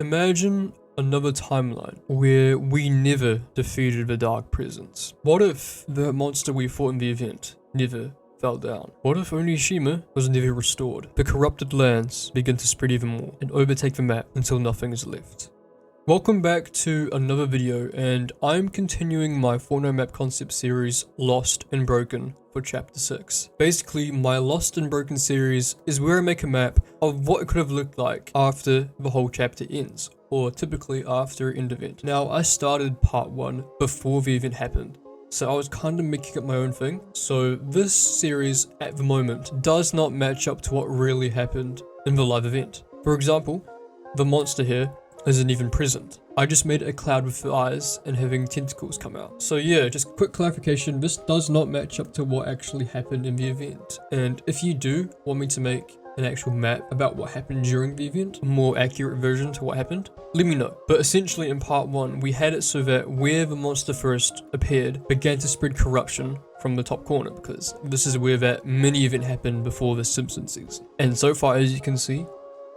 Imagine another timeline where we never defeated the Dark Presence. What if the monster we fought in the event never fell down? What if Onishima was never restored? The corrupted lands begin to spread even more and overtake the map until nothing is left. Welcome back to another video, and I'm continuing my Fortnite map concept series Lost and Broken for chapter 6. Basically, my Lost and Broken series is where I make a map of what it could have looked like after the whole chapter ends, or typically after an end event. Now, I started part 1 before the event happened, so I was kind of making up my own thing. So this series at the moment does not match up to what really happened in the live event. For example, the monster here isn't even present. I just made a cloud with eyes and having tentacles come out. So yeah, just quick clarification, this does not match up to what actually happened in the event. And if you do want me to make an actual map about what happened during the event, a more accurate version to what happened, let me know. But essentially in part 1, we had it so that where the monster first appeared began to spread corruption from the top corner, because this is where that mini event happened before the Simpsons season. And so far, as you can see,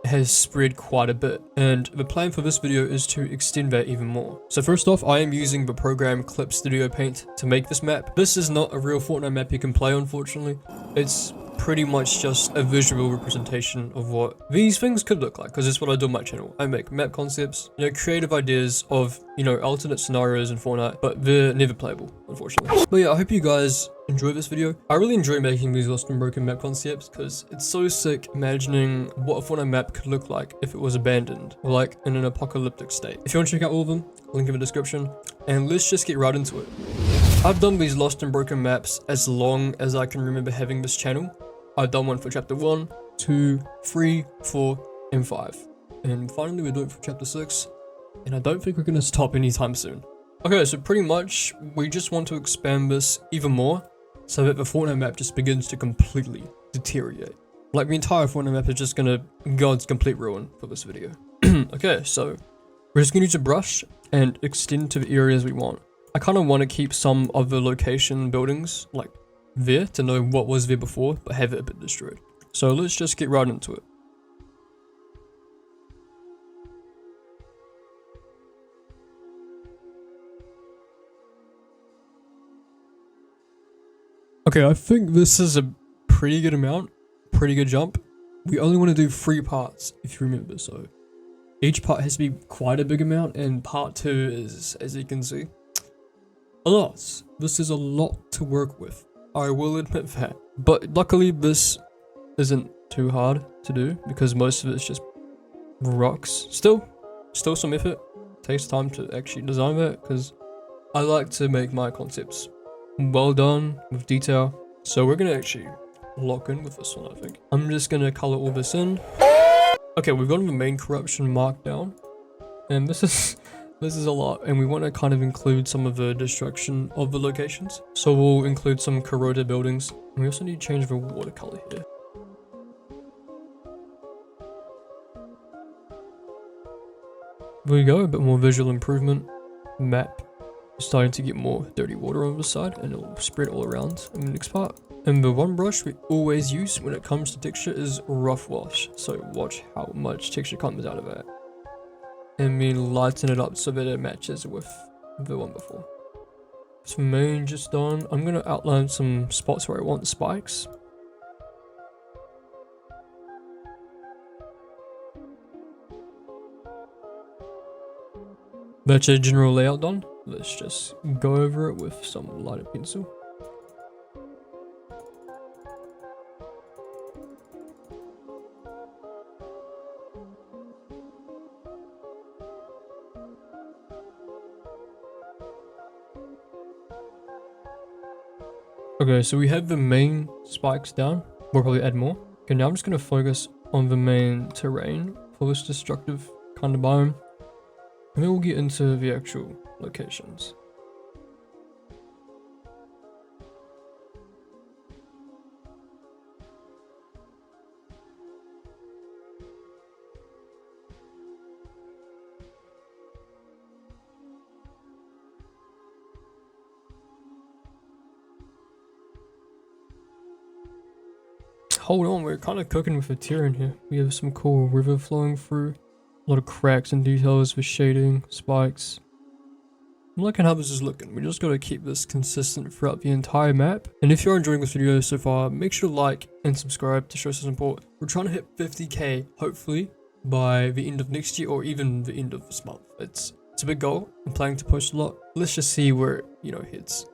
has spread quite a bit, and the plan for this video is to extend that even more. So first off, I am using the program Clip Studio Paint to make this map. This is not a real Fortnite map you can play, unfortunately. It's pretty much just a visual representation of what these things could look like, because it's what I do on my channel. I make map concepts, creative ideas of, alternate scenarios in Fortnite, but they're never playable, unfortunately. But yeah, I hope you guys enjoy this video. I really enjoy making these Lost and Broken map concepts because it's so sick imagining what a Fortnite map could look like if it was abandoned, or like in an apocalyptic state. If you want to check out all of them, link in the description, and let's just get right into it. I've done these Lost and Broken maps as long as I can remember having this channel. I've done one for chapter 1, 2, 3, 4, and 5. And finally we're doing it for chapter 6, and I don't think we're going to stop anytime soon. Okay, so pretty much we just want to expand this even more so that the Fortnite map just begins to completely deteriorate. Like the entire Fortnite map is just going to go into complete ruin for this video. Okay, so we're just going to use a brush and extend to the areas we want. I kind of want to keep some of the location buildings like there to know what was there before, but have it a bit destroyed. So let's just get right into it. Okay, I think this is a pretty good amount, pretty good jump. We only want to do 3 parts, if you remember, so each part has to be quite a big amount, and part 2 is, as you can see, a lot. This is a lot to work with, I will admit that. But luckily this isn't too hard to do, because most of it's just rocks. Still some effort. It takes time to actually design that, because I like to make my concepts well done with detail. So we're gonna actually lock in with this one, I think. I'm just gonna color all this in. Okay, we've got the main corruption marked down, and this is a lot, and we want to kind of include some of the destruction of the locations. So we'll include some corroded buildings, and we also need to change the watercolor here. There we go, a bit more visual improvement. Map starting to get more dirty water on the side, and it'll spread all around in the next part. And the one brush we always use when it comes to texture is rough wash. So watch how much texture comes out of that, and then lighten it up so that it matches with the one before. So main just done. I'm gonna outline some spots where I want spikes. That's a general layout done. Let's just go over it with some lighter pencil. Okay, so we have the main spikes down. We'll probably add more. Okay, now I'm just going to focus on the main terrain for this destructive kind of biome, and then we'll get into the actual locations. Hold on, we're kind of cooking with a tier in here. We have some cool river flowing through A lot of cracks and details with shading, spikes. I'm liking how this is looking. We just gotta keep this consistent throughout the entire map. And if you're enjoying this video so far, make sure to like and subscribe to show some support. We're trying to hit 50k, hopefully, by the end of next year or even the end of this month. It's a big goal. I'm planning to post a lot. Let's just see where it, hits.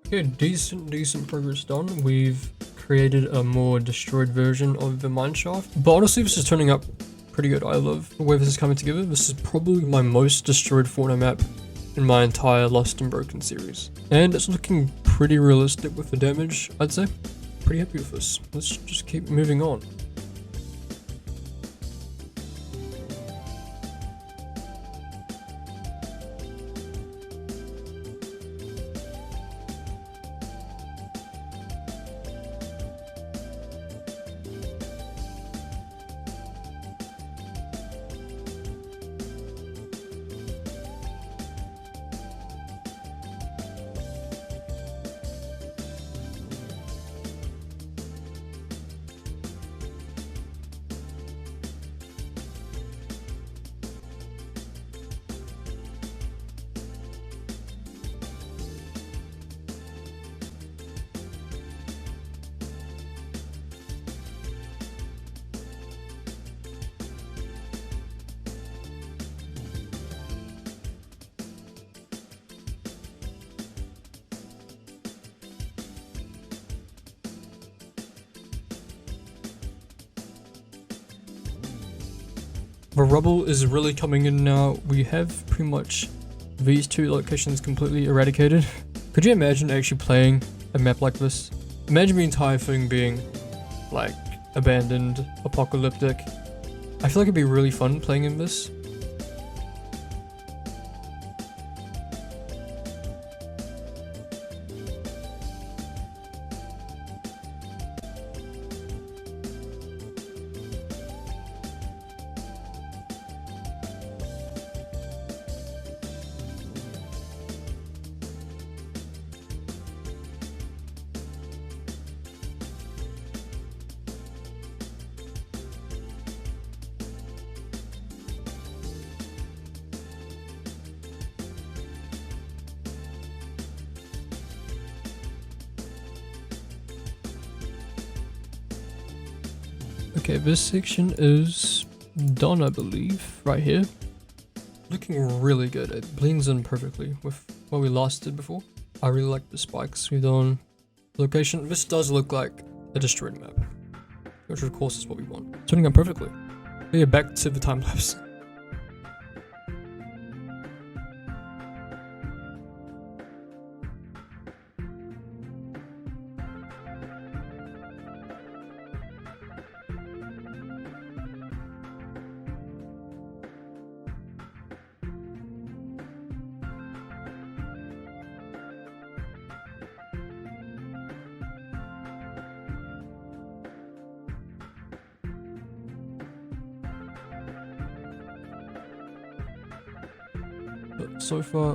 Okay, decent progress done. We've created a more destroyed version of the mineshaft, but honestly this is turning up pretty good. I love the way this is coming together. This is probably my most destroyed Fortnite map in my entire Lost and Broken series, and it's looking pretty realistic with the damage, I'd say. Pretty happy with this. Let's just keep moving on. The rubble is really coming in now. We have pretty much these two locations completely eradicated. Could you imagine actually playing a map like this? Imagine the entire thing being like abandoned, apocalyptic. I feel like it'd be really fun playing in this. Okay, this section is done, I believe, right here. Looking really good. It blends in perfectly with what we last did before. I really like the spikes we've done. Location, this does look like a destroyed map, which of course is what we want. Turning out perfectly. But yeah, back to the time lapse. But so far,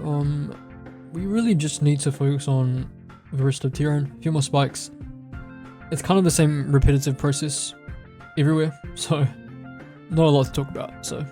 we really just need to focus on the rest of Tyrone. A few more spikes. It's kind of the same repetitive process everywhere, so not a lot to talk about, so.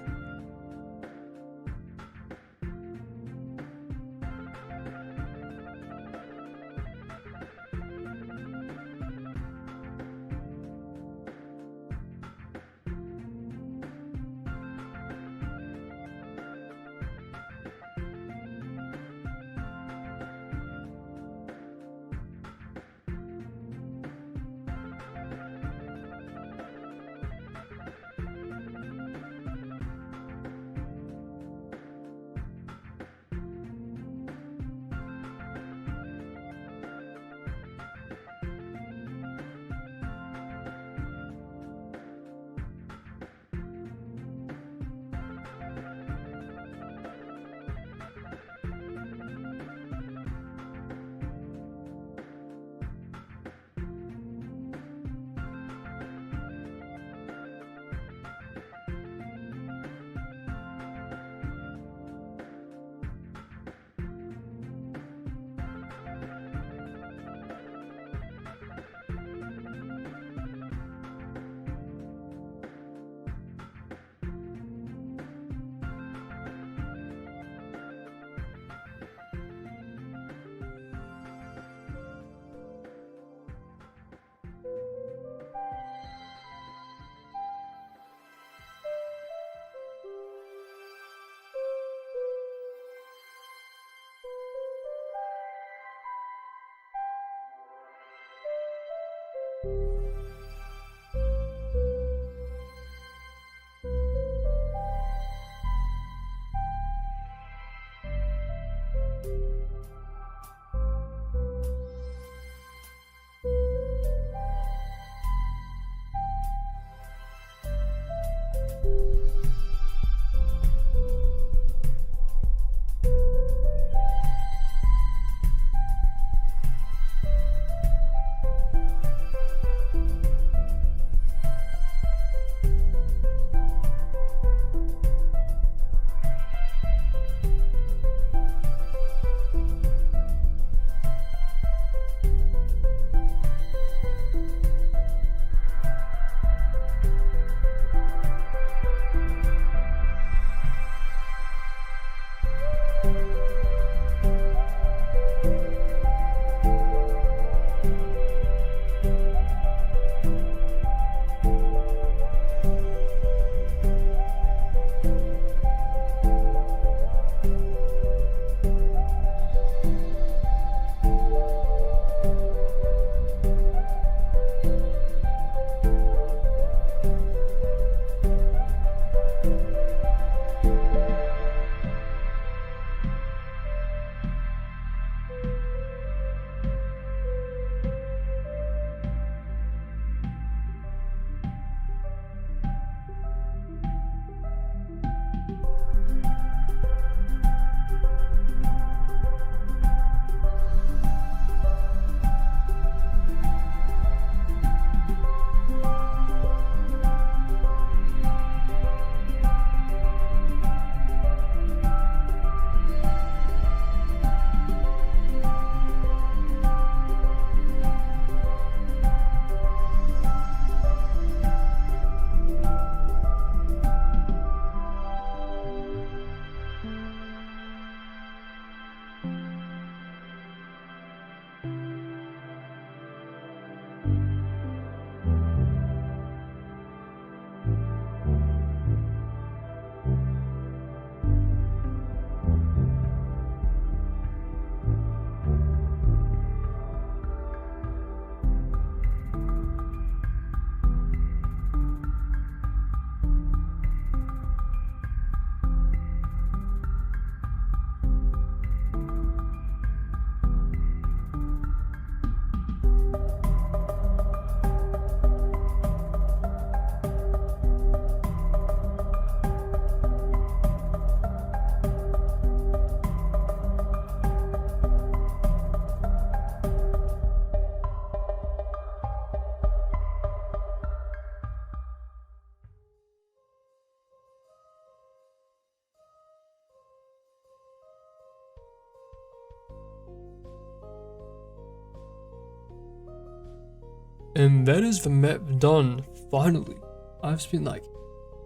And that is the map done, finally. I've spent like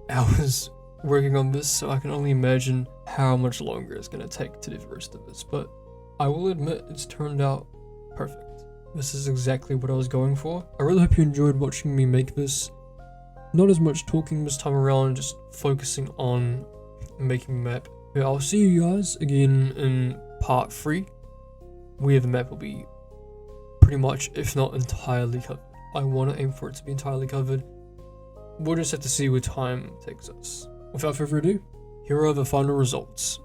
hours working on this, so I can only imagine how much longer it's gonna take to do the rest of this, but I will admit it's turned out perfect. This is exactly what I was going for. I really hope you enjoyed watching me make this. Not as much talking this time around, just focusing on making the map. Yeah, I'll see you guys again in part 3, where the map will be pretty much, if not entirely covered. I want to aim for it to be entirely covered. We'll just have to see where time takes us. Without further ado, here are the final results.